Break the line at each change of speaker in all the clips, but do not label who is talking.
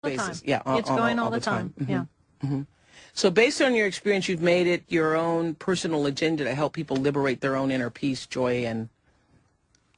the time.
basis. Yeah,
it's going all the time.
Mm-hmm.
Yeah.
Mm-hmm. So based on your experience, you've made it your own personal agenda to help people liberate their own inner peace, joy, and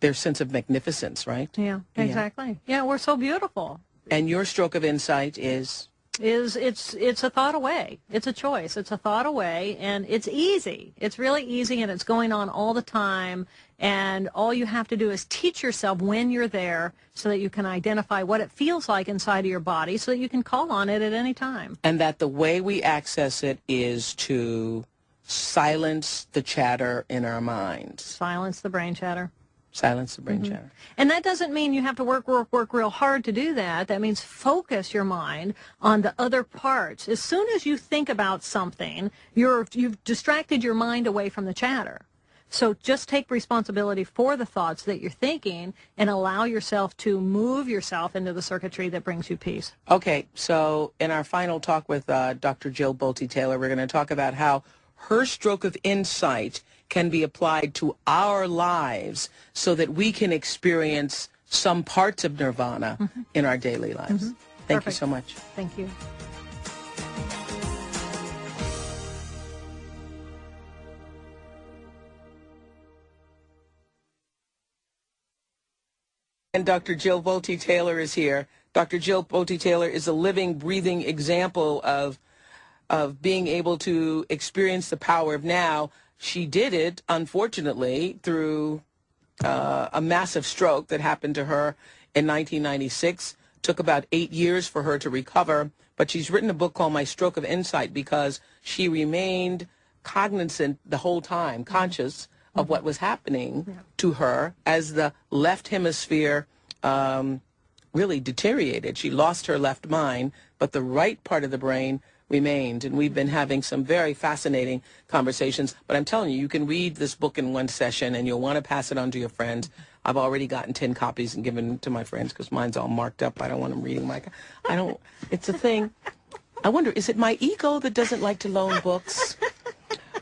their sense of magnificence, right?
Yeah, exactly. Yeah, we're so beautiful.
And your stroke of insight is?
It's a thought away. It's a choice. It's a thought away, and it's easy. It's really easy, and it's going on all the time. And all you have to do is teach yourself when you're there so that you can identify what it feels like inside of your body so that you can call on it at any time.
And that the way we access it is to silence the chatter in our minds.
Silence the brain chatter.
Silence the brain chatter.
And that doesn't mean you have to work real hard to do that. That means focus your mind on the other parts. As soon as you think about something, you've distracted your mind away from the chatter. So just take responsibility for the thoughts that you're thinking and allow yourself to move yourself into the circuitry that brings you peace.
Okay, so in our final talk with Dr. Jill Bolte Taylor, we're going to talk about how her stroke of insight can be applied to our lives so that we can experience some parts of nirvana in our daily lives. Thank you so much.
Thank you.
And Dr. Jill Bolte Taylor is here. Dr. Jill Bolte Taylor is a living, breathing example of being able to experience the power of now. She did it, unfortunately, through a massive stroke that happened to her in 1996. Took about 8 years for her to recover, but she's written a book called My Stroke of Insight because she remained cognizant the whole time, conscious of what was happening to her as the left hemisphere really deteriorated. She lost her left mind, but the right part of the brain remained, and we've been having some very fascinating conversations. But I'm telling you, you can read this book in one session, and you'll want to pass it on to your friends. I've already gotten 10 copies and given them to my friends because mine's all marked up. I don't want them reading my... It's a thing. I wonder, is it my ego that doesn't like to loan books?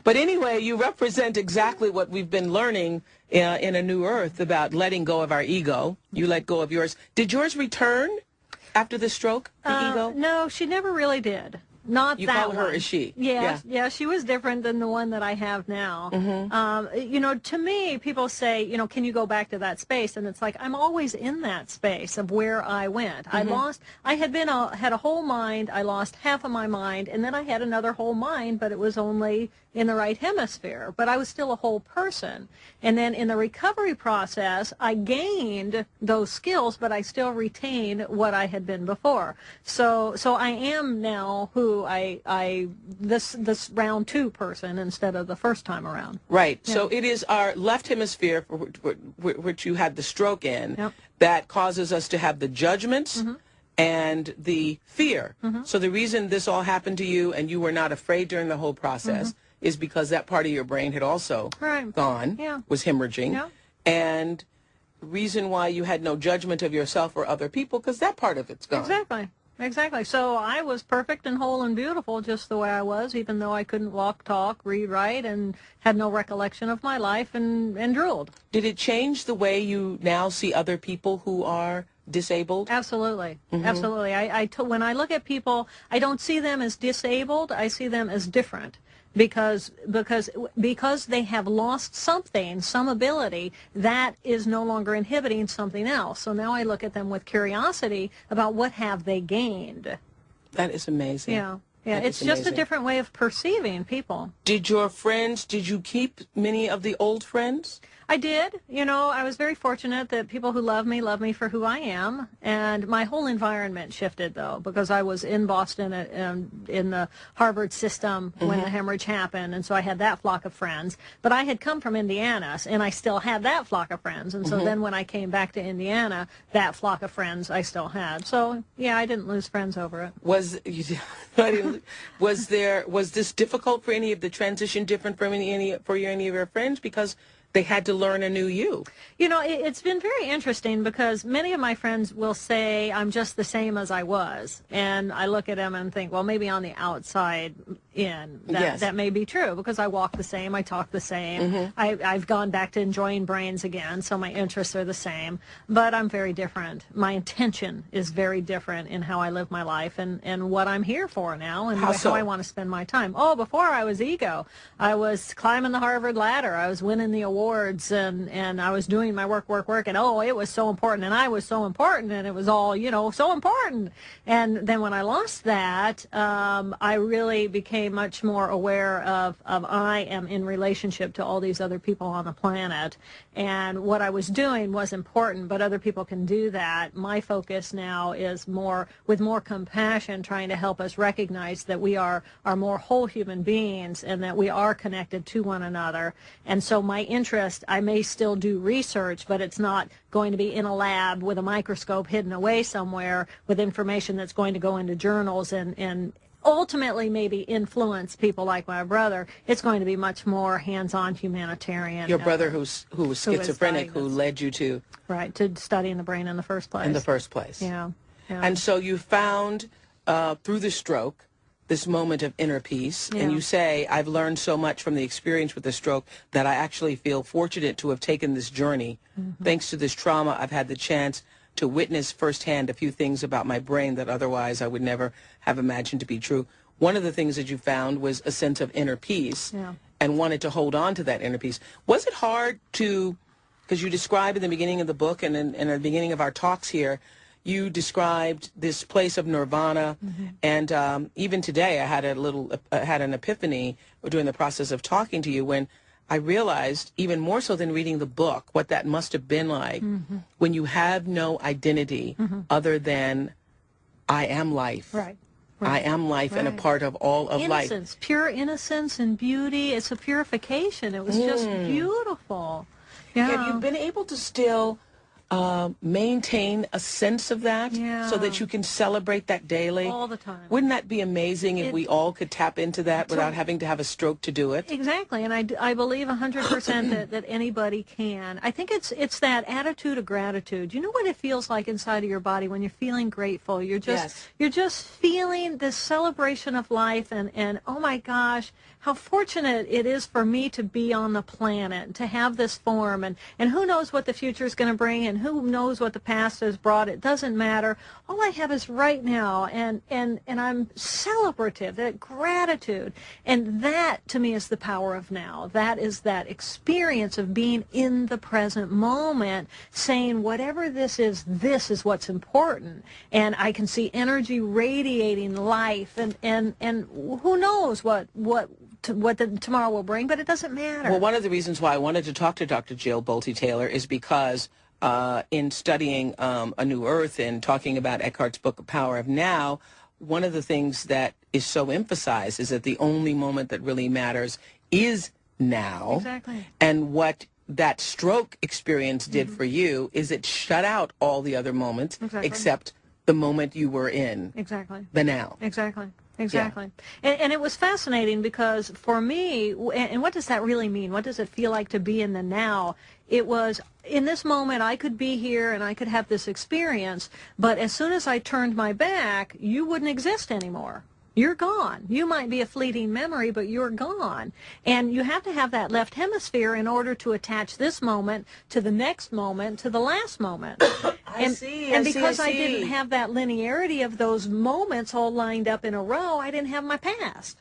But anyway, you represent exactly what we've been learning in A New Earth about letting go of our ego. You let go of yours. Did yours return after the stroke, the ego?
No, she never really did. Not
you
that
call her
one.
a she.
Yeah, she was different than the one that I have now. You know, to me, people say, you know, can you go back to that space? And it's like, I'm always in that space of where I went. I had a whole mind, I lost half of my mind, and then I had another whole mind, but it was only in the right hemisphere. But I was still a whole person. And then in the recovery process, I gained those skills, but I still retained what I had been before. So I am now who this round two person instead of the first time around.
Right. Yeah. So it is our left hemisphere, which you had the stroke in, that causes us to have the judgments and the fear. So the reason this all happened to you and you were not afraid during the whole process is because that part of your brain had also gone, was hemorrhaging. And the reason why you had no judgment of yourself or other people, because that part of it's gone.
Exactly. So I was perfect and whole and beautiful just the way I was, even though I couldn't walk, talk, read, write, and had no recollection of my life and drooled.
Did it change the way you now see other people who are disabled?
Absolutely. Absolutely. When I look at people, I don't see them as disabled. I see them as different. Because they have lost something, some ability, that is no longer inhibiting something else. So now I look at them with curiosity about what have they gained.
That is amazing.
Yeah, it's just a different way of perceiving people.
Did you keep many of the old friends?
I did. You know, I was very fortunate that people who love me for who I am. And my whole environment shifted, though, because I was in Boston in the Harvard system when the hemorrhage happened. And so I had that flock of friends. But I had come from Indiana, and I still had that flock of friends. And so then when I came back to Indiana, that flock of friends I still had. So, yeah, I didn't lose friends over it.
Was this difficult for any of the transition, different from any of your friends? Because they had to learn a new you.
You know, it's been very interesting because many of my friends will say I'm just the same as I was. And I look at them and think, well, maybe on the outside, in.
Yes.
That may be true because I walk the same, I talk the same. I've gone back to enjoying brains again, so my interests are the same, but I'm very different. My intention is very different in how I live my life and what I'm here for now and how I want to spend my time. Oh, before I was ego. I was climbing the Harvard ladder. I was winning the awards and I was doing my work, and oh, it was so important and I was so important and it was all, so important. And then when I lost that, I really became much more aware of I am in relationship to all these other people on the planet. And what I was doing was important, but other people can do that. My focus now is more with more compassion, trying to help us recognize that we are more whole human beings and that we are connected to one another. And so my interest, I may still do research, but it's not going to be in a lab with a microscope hidden away somewhere with information that's going to go into journals and ultimately maybe influence people like my brother. It's going to be much more hands-on humanitarian.
Your brother who was schizophrenic, who led you to...
Right, to studying the brain in the first place.
In the first place.
Yeah.
And so you found, through the stroke, this moment of inner peace. And you say, I've learned so much from the experience with the stroke that I actually feel fortunate to have taken this journey. Thanks to this trauma, I've had the chance to witness firsthand a few things about my brain that otherwise I would never have imagined to be true. One of the things that you found was a sense of inner peace and wanted to hold on to that inner peace. Was it hard to, because you describe in the beginning of the book and in the beginning of our talks here, you described this place of nirvana, and even today I had an epiphany during the process of talking to you when I realized, even more so than reading the book, what that must have been like when you have no identity other than I am life.
Right.
I am life and a part of all of life.
Innocence, pure innocence and beauty. It's a purification. It was just beautiful. Yeah.
Have you been able to still maintain a sense of that so that you can celebrate that daily?
All the time.
Wouldn't that be amazing if we all could tap into that without having to have a stroke to do it?
Exactly, and I believe 100% that anybody can. I think it's that attitude of gratitude. You know what it feels like inside of your body when you're feeling grateful? You're just feeling this celebration of life and oh my gosh, how fortunate it is for me to be on the planet, to have this form, and who knows what the future is going to bring, and who knows what the past has brought. It doesn't matter. All I have is right now, and I'm celebrative, that gratitude, and that to me is the power of now. That is that experience of being in the present moment, saying whatever this is what's important, and I can see energy radiating life, and who knows what tomorrow will bring, but it doesn't matter.
Well, one of the reasons why I wanted to talk to Dr. Jill Bolte Taylor is because in studying A New Earth and talking about Eckhart's book, The Power of Now, one of the things that is so emphasized is that the only moment that really matters is now.
Exactly.
And what that stroke experience did for you is it shut out all the other moments except the moment you were in.
Exactly.
The now.
Exactly. Exactly. Yeah. And it was fascinating because for me, and what does that really mean? What does it feel like to be in the now? It was, in this moment, I could be here and I could have this experience, but as soon as I turned my back, you wouldn't exist anymore. You're gone. You might be a fleeting memory, but you're gone. And you have to have that left hemisphere in order to attach this moment to the next moment to the last moment. And because I didn't have that linearity of those moments all lined up in a row, I didn't have my past.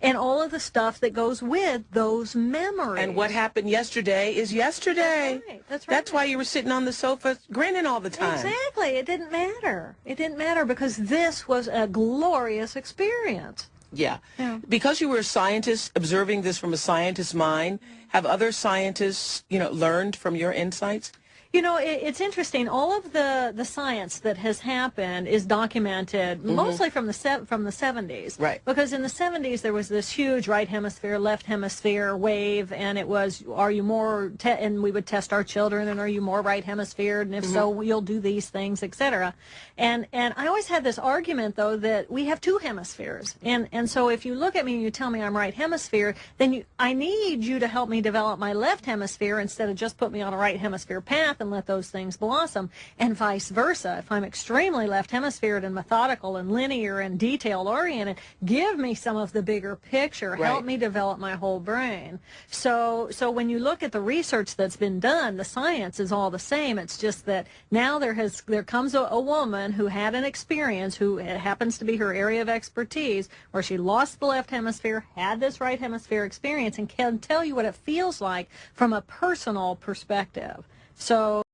And all of the stuff that goes with those memories.
And what happened yesterday is yesterday.
That's right. That's right.
That's why you were sitting on the sofa grinning all the time.
Exactly. It didn't matter. It didn't matter because this was a glorious experience.
Yeah. Because you were a scientist, observing this from a scientist's mind, have other scientists, learned from your insights?
It's interesting. All of the science that has happened is documented mostly from the 70s.
Right.
Because in the 70s there was this huge right hemisphere, left hemisphere wave, and it was, are you more, and we would test our children, and are you more right hemisphere, and if so, you'll do these things, etc. And I always had this argument, though, that we have two hemispheres. And so if you look at me and you tell me I'm right hemisphere, then I need you to help me develop my left hemisphere instead of just put me on a right hemisphere path and and let those things blossom, and vice versa. If I'm extremely left hemisphered and methodical and linear and detail oriented, give me some of the bigger picture. Help me develop my whole brain. So when you look at the research that's been done, the science is all the same. It's just that now there comes a woman who had an experience, who it happens to be her area of expertise, where she lost the left hemisphere, had this right hemisphere experience, and can tell you what it feels like from a personal perspective. So